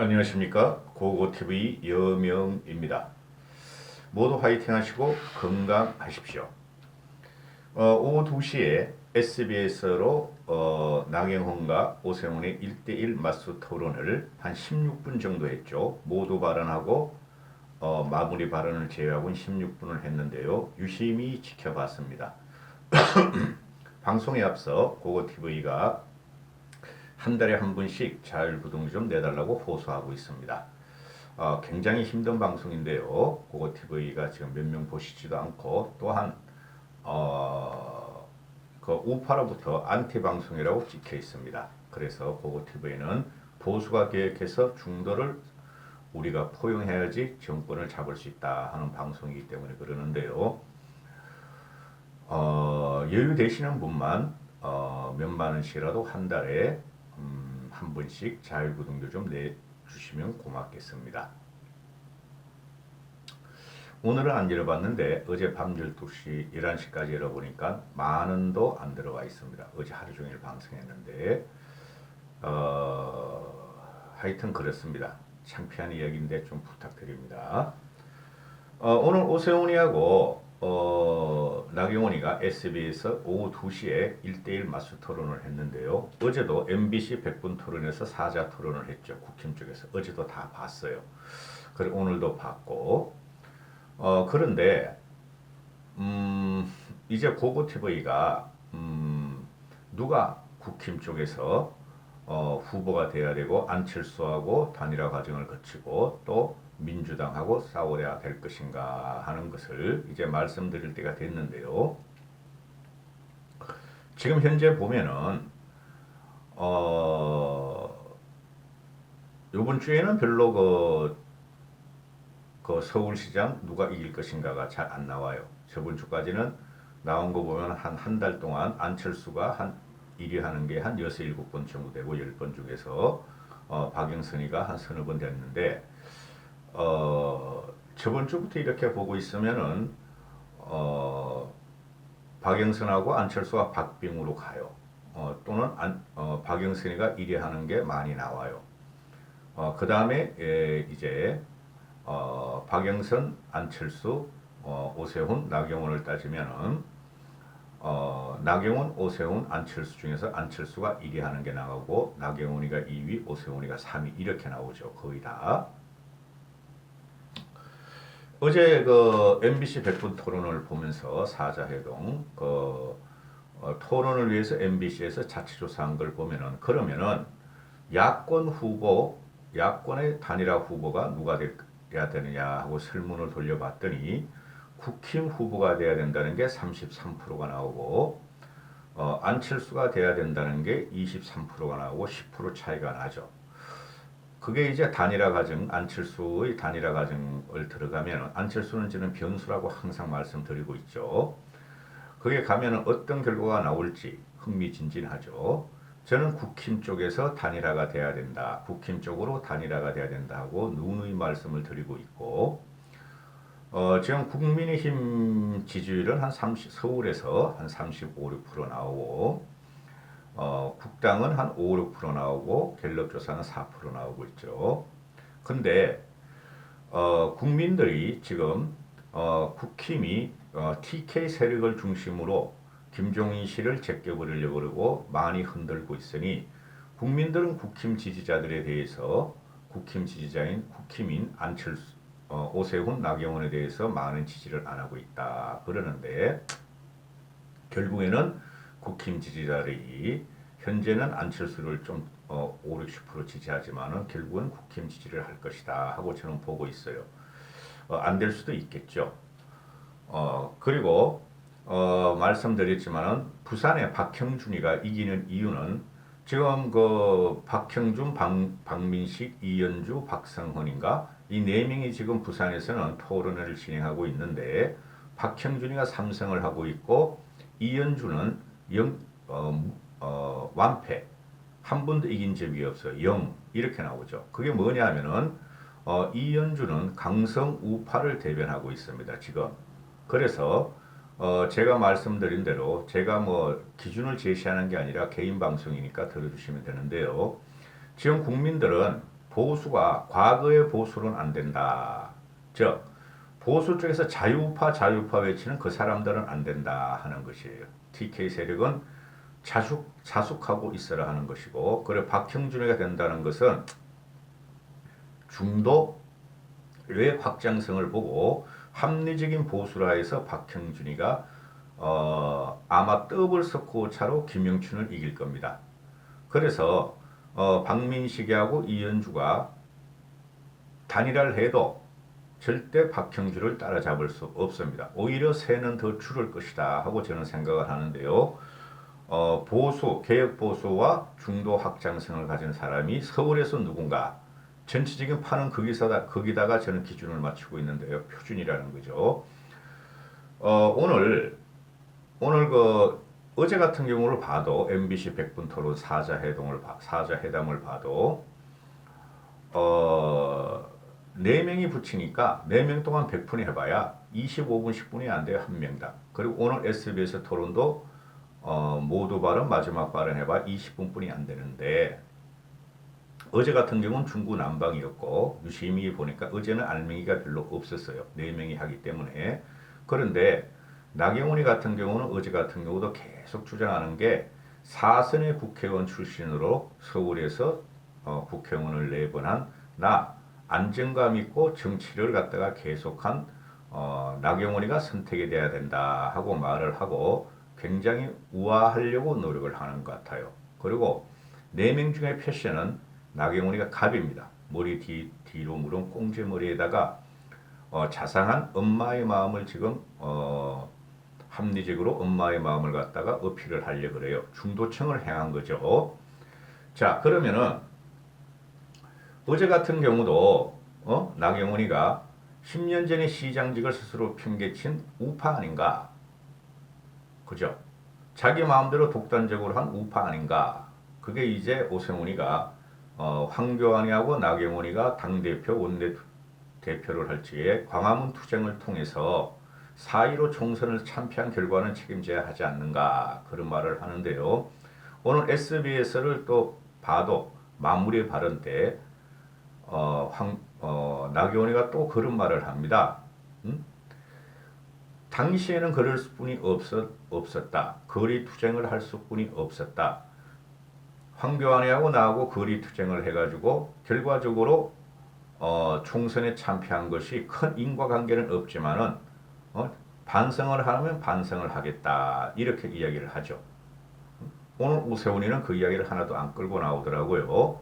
안녕하십니까. 고고TV 여명입니다. 모두 화이팅 하시고 건강하십시오. 오후 2시에 SBS로 나경원과 오세훈의 1대1 맞수 토론을 한 16분 정도 했죠. 모두 발언하고 마무리 발언을 제외하고는 16분을 했는데요. 유심히 지켜봤습니다. 방송에 앞서 고고TV가 한 달에 한 번씩 자율구동 좀 내달라고 호소하고 있습니다. 굉장히 힘든 방송인데요. 고고TV가 지금 몇 명 보시지도 않고 또한 그 우파로부터 안티 방송이라고 찍혀 있습니다. 그래서 고고TV는 보수가 계획해서 중도를 우리가 포용해야지 정권을 잡을 수 있다 하는 방송이기 때문에 그러는데요. 여유 되시는 분만 몇만 원씩이라도 한 달에 한 번씩 자율구동료 좀 내주시면 고맙겠습니다. 오늘은 안 열어봤는데 어제 밤 12시, 11시까지 열어보니까 만 원도 안 들어와 있습니다. 어제 하루 종일 방송했는데 하여튼 그렇습니다. 창피한 이야기인데 좀 부탁드립니다. 오늘 오세훈이하고 나경원이가 SBS에서 오후 2시에 1대1 맞수 토론을 했는데요. 어제도 MBC 100분 토론에서 사자 토론을 했죠. 국힘 쪽에서. 어제도 다 봤어요. 그리고 오늘도 봤고 그런데 이제 고고TV가 누가 국힘 쪽에서 후보가 돼야 되고 안철수하고 단일화 과정을 거치고 또 민주당하고 싸워야 될 것인가 하는 것을 이제 말씀드릴 때가 됐는데요. 지금 현재 보면은 이번 주에는 별로 그 서울시장 누가 이길 것인가가 잘 안 나와요. 저번 주까지는 나온 거 보면 한 달 동안 안철수가 한 1위 하는 게 한 6, 7번 정도 되고 10번 중에서 박영선이가 한 서너 번 됐는데 저번 주부터 이렇게 보고 있으면은 박영선하고 안철수가 박빙으로 가요. 또는 박영선이가 1위 하는 게 많이 나와요. 그 다음에 이제 박영선, 안철수, 오세훈, 나경원을 따지면은 나경원, 오세훈, 안철수 중에서 안철수가 1위 하는 게 나가고 나경원이가 2위, 오세훈이가 3위 이렇게 나오죠. 거의 다. 어제 그 MBC 100분 토론을 보면서 사자회동 토론을 위해서 MBC에서 자치조사한 걸 보면은 그러면은 야권 후보, 야권의 단일화 후보가 누가 돼야 되느냐 하고 설문을 돌려봤더니 국힘 후보가 돼야 된다는 게 33%가 나오고 안철수가 돼야 된다는 게 23%가 나오고 10% 차이가 나죠. 그게 이제 단일화 과정, 안철수의 단일화 과정을 들어가면 안철수는 저는 변수라고 항상 말씀드리고 있죠. 그게 가면 어떤 결과가 나올지 흥미진진하죠. 저는 국힘 쪽에서 단일화가 돼야 된다. 국힘 쪽으로 단일화가 돼야 된다고 누누이 말씀을 드리고 있고 지금 국민의힘 지지율은 서울에서 한 35, 6% 나오고 국당은 한 5, 6% 나오고 갤럽조사는 4% 나오고 있죠. 근데 국민들이 지금 국힘이 TK 세력을 중심으로 김종인 씨를 제껴버리려고 그러고 많이 흔들고 있으니 국민들은 국힘 지지자들에 대해서 국힘 지지자인 국힘인 안철수, 오세훈, 나경원에 대해서 많은 지지를 안 하고 있다 그러는데 결국에는 국힘 지지자들이 현재는 안철수를 좀 5, 60% 지지하지만은 결국은 국힘 지지를 할 것이다 하고 저는 보고 있어요. 안 될 수도 있겠죠. 그리고 말씀드렸지만은 부산의 박형준이가 이기는 이유는 지금 그 박형준, 박민식, 이현주, 박성헌인가 이 네 명이 지금 부산에서는 토론회를 진행하고 있는데 박형준이가 3승을 하고 있고 이현주는 완패. 한 번도 이긴 적이 없어요. 0 이렇게 나오죠. 그게 뭐냐 하면은 이현주는 강성 우파를 대변하고 있습니다. 지금. 그래서 제가 말씀드린 대로 제가 뭐 기준을 제시하는 게 아니라 개인 방송이니까 들어주시면 되는데요. 지금 국민들은 보수가 과거의 보수는 안 된다. 즉 보수 쪽에서 자유파 외치는 그 사람들은 안 된다 하는 것이에요. TK 세력은 자숙하고 있어라 하는 것이고, 그래 박형준이가 된다는 것은 중도의 확장성을 보고 합리적인 보수라 해서 박형준이가 아마 더블 스코어 차로 김영춘을 이길 겁니다. 그래서 박민식하고 이현주가 단일화를 해도 절대 박형준을 따라잡을 수 없습니다. 오히려 새는 더 줄을 것이다 하고 저는 생각을 하는데요. 개혁 보수와 중도 확장성을 가진 사람이 서울에서 누군가, 전체적인 판은 거기다가 저는 기준을 맞추고 있는데요. 표준이라는 거죠. 오늘 어제 같은 경우를 봐도 MBC 100분 토론 사자회담을 봐도 4명이 붙이니까 4명 동안 100분 해봐야 25분 10분이 안 돼요. 한 명당. 그리고 오늘 SBS 토론도 모두 발언 마지막 발언 해봐 20분뿐이 안 되는데, 어제 같은 경우는 중구난방이었고 유심히 보니까 어제는 알맹이가 별로 없었어요. 4명이 하기 때문에. 그런데 나경원이 같은 경우는 어제 같은 경우도 계속 주장하는 게, 사선의 국회의원 출신으로 서울에서 국회의원을 4번 한 안정감 있고 정치를 갖다가 계속한 나경원이가 선택이 돼야 된다 하고 말을 하고 굉장히 우아하려고 노력을 하는 것 같아요. 그리고 4명 중에 패션은 나경원이가 갑입니다. 머리 뒤로 물은 꽁지머리에다가 자상한 엄마의 마음을 지금 합리적으로 엄마의 마음을 갖다가 어필을 하려고 그래요. 중도층을 향한 거죠. 자, 그러면은 어제 같은 경우도 나경원이가 10년 전에 시장직을 스스로 팽개친 우파 아닌가? 그죠? 자기 마음대로 독단적으로 한 우파 아닌가? 그게 이제 오세훈이가 황교안이하고 나경원이가 당대표 원내대표를 할 적에 광화문 투쟁을 통해서 4.15 총선을 참패한 결과는 책임져야 하지 않는가, 그런 말을 하는데요. 오늘 SBS를 또 봐도 마무리 발언 때 나경원이가 또 그런 말을 합니다. 당시에는 그럴 수뿐이 없었다. 거리 투쟁을 할 수뿐이 없었다. 황교안이하고 나하고 거리 투쟁을 해가지고 결과적으로 총선에 참패한 것이 큰 인과관계는 없지만은 반성을 하면 반성을 하겠다, 이렇게 이야기를 하죠. 오늘 오세훈이는 그 이야기를 하나도 안 끌고 나오더라고요.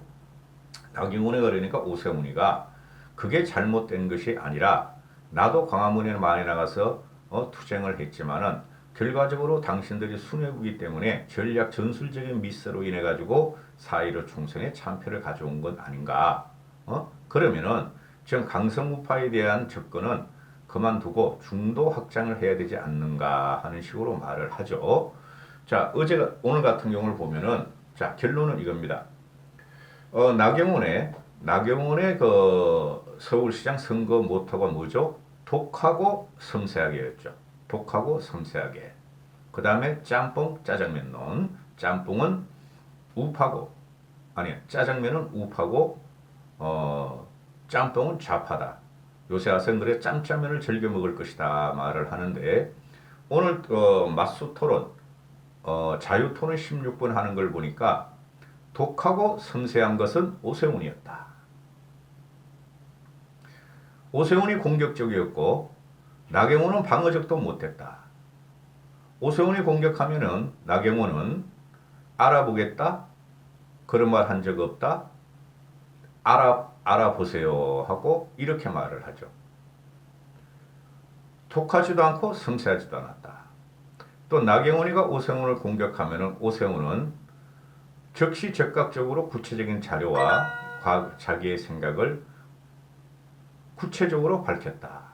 나경원이 그러니까 오세훈이가 그게 잘못된 것이 아니라, 나도 광화문에 많이 나가서 투쟁을 했지만은 결과적으로 당신들이 순회구기 때문에 전술적인 미스로 인해 가지고 4.15 총선에 참패를 가져온 건 아닌가. 그러면은 지금 강성우파에 대한 접근은 그만두고 중도 확장을 해야 되지 않는가 하는 식으로 말을 하죠. 자, 오늘 같은 경우를 보면은, 자, 결론은 이겁니다. 나경원의 그 서울시장 선거 모토가 뭐죠? 독하고 섬세하게였죠. 독하고 섬세하게. 그 다음에 짬뽕 짜장면론. 짬뽕은 우파고, 짜장면은 우파고, 짬뽕은 좌파다. 요새 와서는 그래 짬짜면을 즐겨 먹을 것이다 말을 하는데, 오늘 맞수 토론, 자유토론 16분 하는 걸 보니까 독하고 섬세한 것은 오세훈이었다. 오세훈이 공격적이었고 나경원은 방어적도 못했다. 오세훈이 공격하면은 나경원은 알아보겠다, 그런 말 한 적 없다, 알아보세요 하고 이렇게 말을 하죠. 독하지도 않고 섬세하지도 않았다. 또 나경원이가 오세훈을 공격하면은 오세훈은 적시적각적으로 구체적인 자료와 자기의 생각을 구체적으로 밝혔다.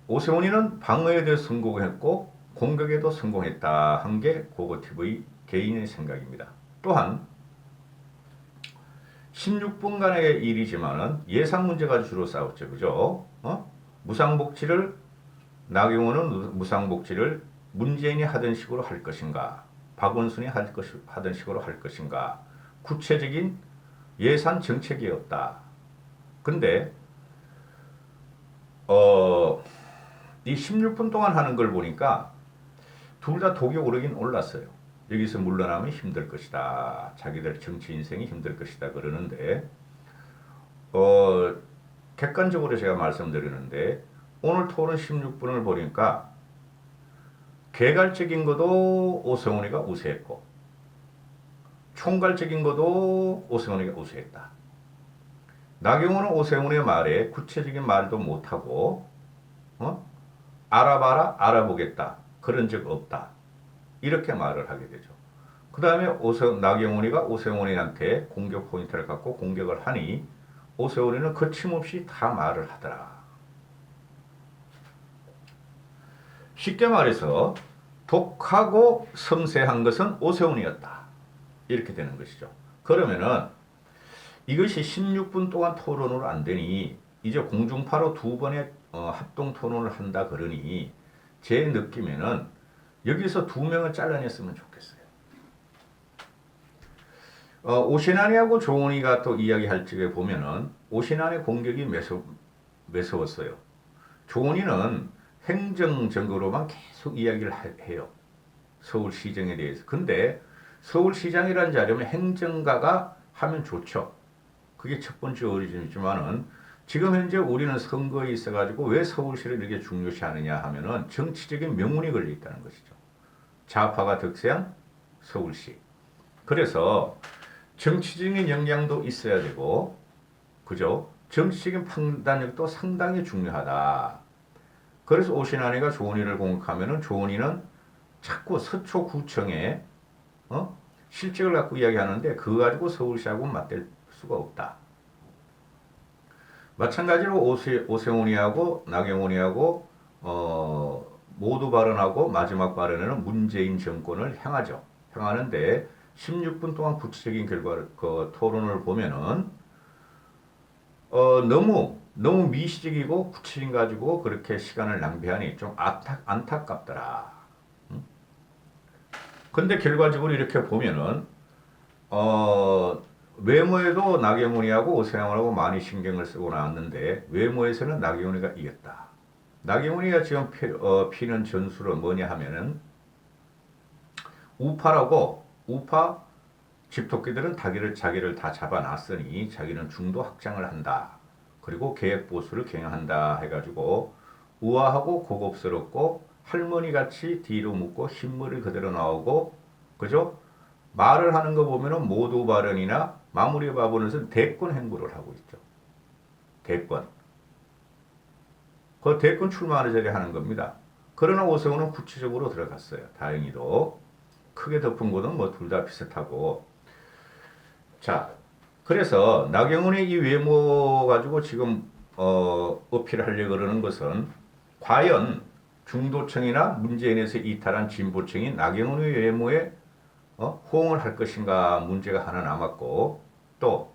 오세훈이는 방어에도 성공했고 공격에도 성공했다 한 게 고고TV 개인의 생각입니다. 또한 16분간의 일이지만은 예산 문제가 주로 싸웠죠. 그죠? 나경원은 무상복지를 문재인이 하던 식으로 할 것인가, 박원순이 하던 식으로 할 것인가, 구체적인 예산 정책이 없다. 근데 이 16분 동안 하는 걸 보니까 둘 다 독이 오르긴 올랐어요. 여기서 물러나면 힘들 것이다. 자기들 정치 인생이 힘들 것이다 그러는데 객관적으로 제가 말씀드리는데 오늘 토론 16분을 보니까 개괄적인 것도 오세훈이가 우세했고 총괄적인 것도 오세훈이가 우세했다. 나경원은 오세훈의 말에 구체적인 말도 못하고 알아봐라 알아보겠다 그런 적 없다 이렇게 말을 하게 되죠. 그 다음에 나경원이가 오세훈이한테 공격 포인트를 갖고 공격을 하니 오세훈이는 거침없이 다 말을 하더라. 쉽게 말해서 독하고 섬세한 것은 오세훈이었다. 이렇게 되는 것이죠. 그러면은 이것이 16분 동안 토론으로 안 되니 이제 공중파로 두 번의 합동 토론을 한다 그러니 제 느낌에는 여기서 두 명을 잘라냈으면 좋겠어요. 오신환이하고 조은희가 또 이야기할 적에 보면은 오신환의 공격이 매서웠어요. 조은희는 행정적으로만 계속 이야기를 해요. 서울시정에 대해서. 근데 서울시장이라는 자리면 행정가가 하면 좋죠. 그게 첫 번째 어리점이지만은 지금 현재 우리는 선거에 있어가지고 왜 서울시를 이렇게 중요시하느냐 하면은 정치적인 명운이 걸려 있다는 것이죠. 좌파가 득세한 서울시. 그래서 정치적인 역량도 있어야 되고, 그죠? 정치적인 판단력도 상당히 중요하다. 그래서 오신환이가 조은희를 공격하면은 조은희는 자꾸 서초구청에 실적을 갖고 이야기하는데 그거 가지고 서울시하고 맞댈 수가 없다. 마찬가지로 오세훈이하고 나경원이하고 모두 발언하고 마지막 발언에는 문재인 정권을 향하죠. 향하는데 16분 동안 구체적인 결과를 토론을 보면은 너무 미시적이고 구체적인 가지고 그렇게 시간을 낭비하니 좀 안타깝더라. 근데 결과적으로 이렇게 보면은 외모에도 나경원이하고 오세훈하고 많이 신경을 쓰고 나왔는데 외모에서는 나경원이가 이겼다. 나경원이가 지금 피는 전술은 뭐냐 하면은 우파 집토끼들은 자기를 다 잡아놨으니 자기는 중도 확장을 한다. 그리고 계획 보수를 경영한다 해가지고 우아하고 고급스럽고 할머니같이 뒤로 묻고 흰머리 그대로 나오고 그죠? 말을 하는 거 보면은 모두 발언이나 마무리 발언에서 대권 행보를 하고 있죠. 대권. 그 대권 출마하는 자리에 하는 겁니다. 그러나 오세훈은 구체적으로 들어갔어요. 다행히도. 크게 덮은 곳은 뭐 둘 다 비슷하고. 자, 그래서 나경원의 이 외모 가지고 지금 어필하려고 그러는 것은 과연 중도층이나 문재인에서 이탈한 진보층이 나경원의 외모에 호응을 할 것인가 문제가 하나 남았고 또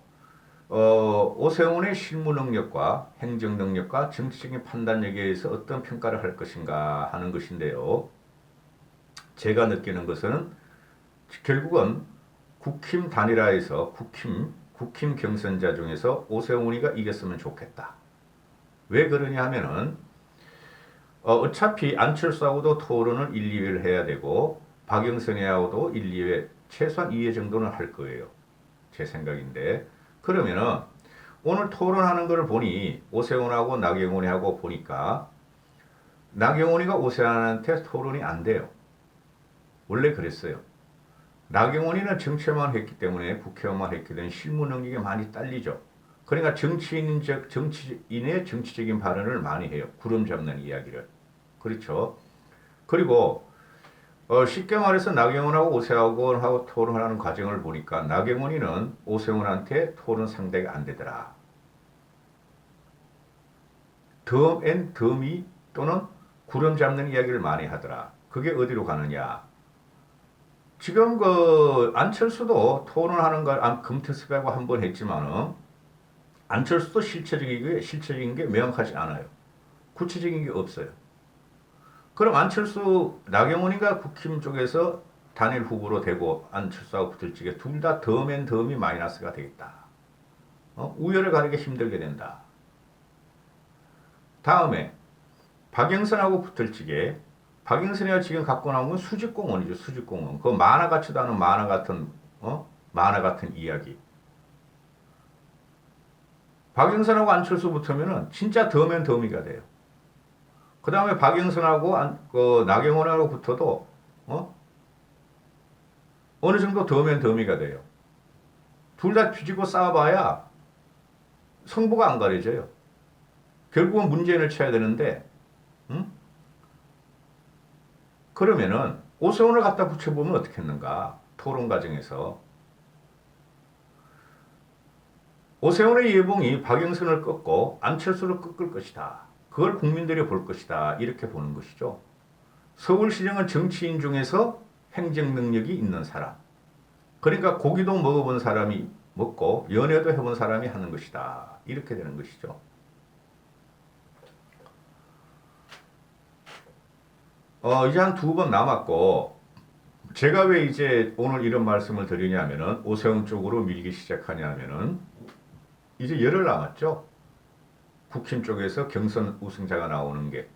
오세훈의 실무 능력과 행정 능력과 정치적인 판단력에 의해서 어떤 평가를 할 것인가 하는 것인데요. 제가 느끼는 것은 결국은 국힘 단일화에서 국힘 경선자 중에서 오세훈이가 이겼으면 좋겠다. 왜 그러냐 하면은 어차피 안철수하고도 토론을 1, 2회를 해야 되고 박영선이하고도 1, 2회 최소한 2회 정도는 할 거예요. 제 생각인데 그러면은 오늘 토론하는 걸 보니 오세훈하고 나경원이하고 보니까 나경원이가 오세훈한테 토론이 안 돼요. 원래 그랬어요. 나경원이는 정치만 했기 때문에 국회의원만 했기 때문에 실무 능력이 많이 딸리죠. 그러니까 정치인의 정치적인 발언을 많이 해요. 구름 잡는 이야기를. 그렇죠. 그리고 쉽게 말해서 나경원하고 오세훈하고 토론하는 과정을 보니까 나경원이는 오세훈한테 토론 상대가 안 되더라. 덤이 또는 구름 잡는 이야기를 많이 하더라. 그게 어디로 가느냐. 지금 안철수도 토론하는 걸 금태섭하고 한 번 했지만은 안철수도 실체적인 게 명확하지 않아요. 구체적인 게 없어요. 그럼 안철수 나경원이가 국힘 쪽에서 단일 후보로 되고 안철수하고 붙을 적에 둘 다 덤앤 덤이 마이너스가 되겠다. 우열을 가리기 힘들게 된다. 다음에 박영선하고 붙을 적에 박영선이가 지금 갖고 나온 건 수직공원이죠. 수직공원. 그 만화 같지도 않은 만화 같은 이야기. 박영선하고 안철수 붙으면은 진짜 덤앤 덤이가 돼요. 그 다음에 박영선하고 나경원하고 붙어도 어느 정도 덤앤 덤이가 돼요. 둘 다 뒤지고 싸워봐야 성부가 안 가려져요. 결국은 문재인을 쳐야 되는데, 그러면은 오세훈을 갖다 붙여보면 어떻겠는가? 토론 과정에서 오세훈의 예봉이 박영선을 꺾고 안철수를 꺾을 것이다. 그걸 국민들이 볼 것이다. 이렇게 보는 것이죠. 서울시장은 정치인 중에서 행정 능력이 있는 사람. 그러니까 고기도 먹어본 사람이 먹고 연애도 해본 사람이 하는 것이다. 이렇게 되는 것이죠. 이제 한 2번 남았고, 제가 왜 이제 오늘 이런 말씀을 드리냐면은 오세훈 쪽으로 밀기 시작하냐면은 이제 열흘 남았죠. 국힘 쪽에서 경선 우승자가 나오는 게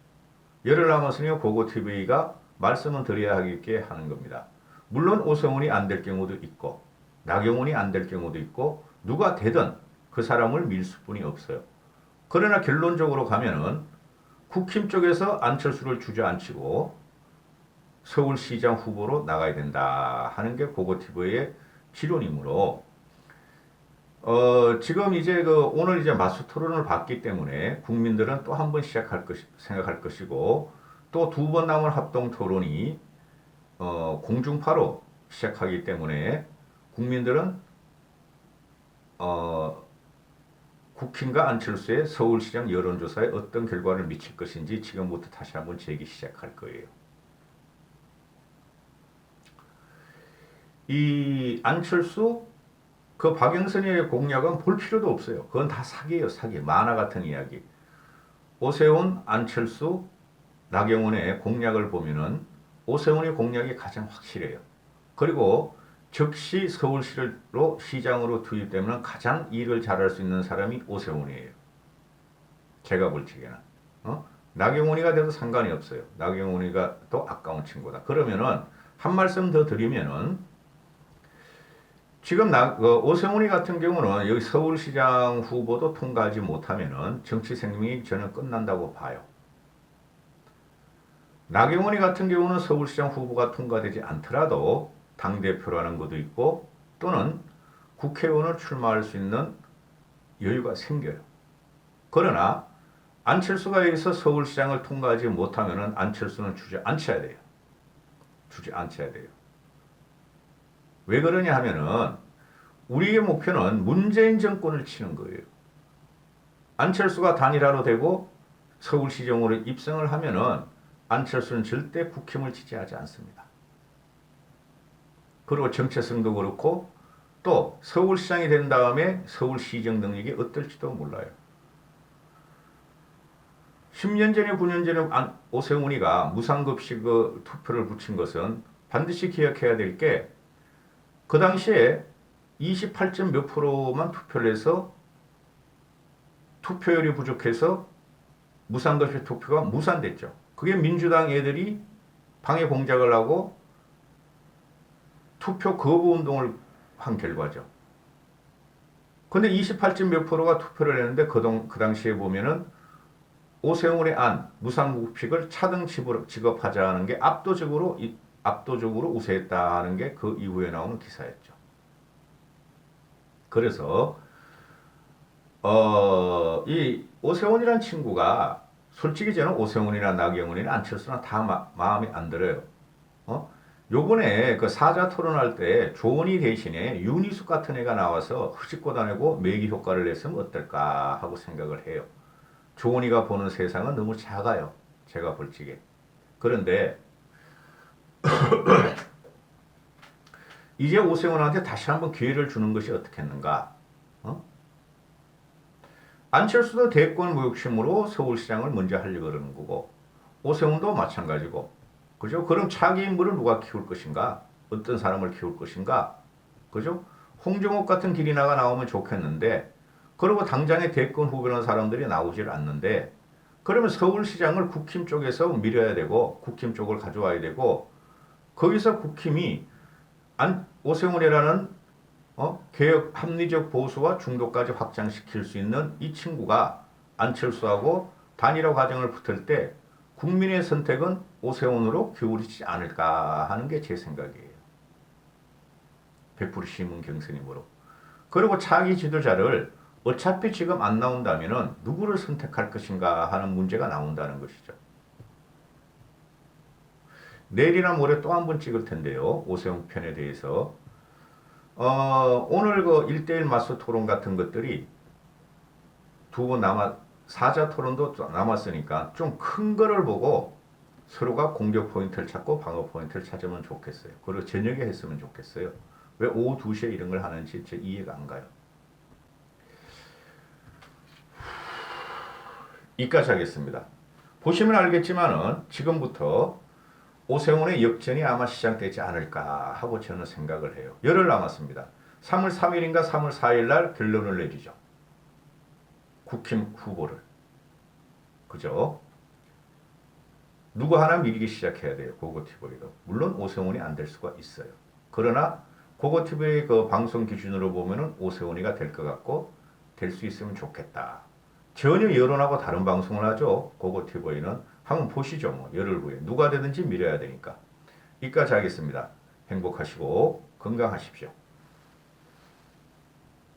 열흘 남았으니 고고TV가 말씀은 드려야 하겠게 하는 겁니다. 물론 오세훈이 안 될 경우도 있고 나경원이 안 될 경우도 있고 누가 되든 그 사람을 밀 수뿐이 없어요. 그러나 결론적으로 가면은 국힘 쪽에서 안철수를 주저앉히고 서울시장 후보로 나가야 된다 하는 게 고고TV의 지론이므로 지금 이제 오늘 이제 마수 토론을 받기 때문에 국민들은 또 한 번 생각할 것이고 또 2번 남은 합동 토론이 공중파로 시작하기 때문에 국민들은 국힘과 안철수의 서울시장 여론조사에 어떤 결과를 미칠 것인지 지금부터 다시 한번 재기 시작할 거예요. 이 안철수 그 박영선의 공약은 볼 필요도 없어요. 그건 다 사기예요, 사기. 만화 같은 이야기. 오세훈, 안철수, 나경원의 공약을 보면은 오세훈의 공약이 가장 확실해요. 그리고 즉시 서울시로 시장으로 투입되면 가장 일을 잘할 수 있는 사람이 오세훈이에요. 제가 볼 적에는. 나경원이가 돼도 상관이 없어요. 나경원이가 또 아까운 친구다. 그러면은 한 말씀 더 드리면은 지금 오세훈이 같은 경우는 여기 서울시장 후보도 통과하지 못하면은 정치 생명이 저는 끝난다고 봐요. 나경원이 같은 경우는 서울시장 후보가 통과되지 않더라도 당대표라는 것도 있고 또는 국회의원을 출마할 수 있는 여유가 생겨요. 그러나 안철수가 여기서 서울시장을 통과하지 못하면은 안철수는 주저앉혀야 돼요. 주저앉혀야 돼요. 왜 그러냐 하면은 우리의 목표는 문재인 정권을 치는 거예요. 안철수가 단일화로 되고 서울시장으로 입성을 하면은 안철수는 절대 국힘을 지지하지 않습니다. 그리고 정체성도 그렇고 또 서울시장이 된 다음에 서울시정 능력이 어떨지도 몰라요. 10년 전에 9년 전에 오세훈이가 무상급식 투표를 붙인 것은 반드시 기억해야 될 게 그 당시에 28점 몇 프로만 투표를 해서 투표율이 부족해서 무상급식 투표가 무산됐죠. 그게 민주당 애들이 방해 공작을 하고 투표 거부 운동을 한 결과죠. 근데 28점 몇 프로가 투표를 했는데 그 당시에 보면은 오세훈의 안 무상급식을 차등 지급하자는 게 압도적으로 우세했다는 게 그 이후에 나오는 기사였죠. 그래서 이 오세훈이란 친구가 솔직히 저는 오세훈이나 나경원이나 안철수나 다 마음에 안 들어요. 요번에 그 사자 토론할 때 조은희 대신에 윤희숙 같은 애가 나와서 흐짓고 다니고 매기 효과를 냈으면 어떨까 하고 생각을 해요. 조은희가 보는 세상은 너무 작아요. 제가 볼 적에. 그런데 이제 오세훈한테 다시 한번 기회를 주는 것이 어떻겠는가? 안철수도 대권 무욕심으로 서울시장을 먼저 하려고 그러는 거고 오세훈도 마찬가지고 그죠? 그럼 차기 인물을 누가 키울 것인가? 어떤 사람을 키울 것인가? 그죠? 홍정욱 같은 길이나가 나오면 좋겠는데 그리고 당장에 대권 후보라는 사람들이 나오질 않는데 그러면 서울시장을 국힘 쪽에서 밀어야 되고 국힘 쪽을 가져와야 되고 거기서 국힘이 오세훈이라는 개혁 합리적 보수와 중도까지 확장시킬 수 있는 이 친구가 안철수하고 단일화 과정을 붙을 때 국민의 선택은 오세훈으로 기울이지 않을까 하는 게 제 생각이에요. 100% 시민 경선이므로. 그리고 차기 지도자를 어차피 지금 안 나온다면은 누구를 선택할 것인가 하는 문제가 나온다는 것이죠. 내일이나 모레 또 한 번 찍을 텐데요. 오세훈 편에 대해서. 오늘 그 1대1 맞서 토론 같은 것들이 두 번 사자 토론도 남았으니까 좀 큰 거를 보고 서로가 공격 포인트를 찾고 방어 포인트를 찾으면 좋겠어요. 그리고 저녁에 했으면 좋겠어요. 왜 오후 2시에 이런 걸 하는지 제 이해가 안 가요. 이까지 하겠습니다. 보시면 알겠지만은 지금부터 오세훈의 역전이 아마 시작되지 않을까 하고 저는 생각을 해요. 열흘 남았습니다. 3월 3일인가 3월 4일 날 결론을 내리죠. 국힘 후보를. 그죠? 누구 하나 밀기 시작해야 돼요. 고고티브이도. 물론 오세훈이 안 될 수가 있어요. 그러나 고고티브의 그 방송 기준으로 보면은 오세훈이가 될 것 같고 될 수 있으면 좋겠다. 전혀 여론하고 다른 방송을 하죠. 고고티브이는. 한번 보시죠. 뭐 열흘 후에. 누가 되든지 밀어야 되니까. 이까지 하겠습니다. 행복하시고 건강하십시오.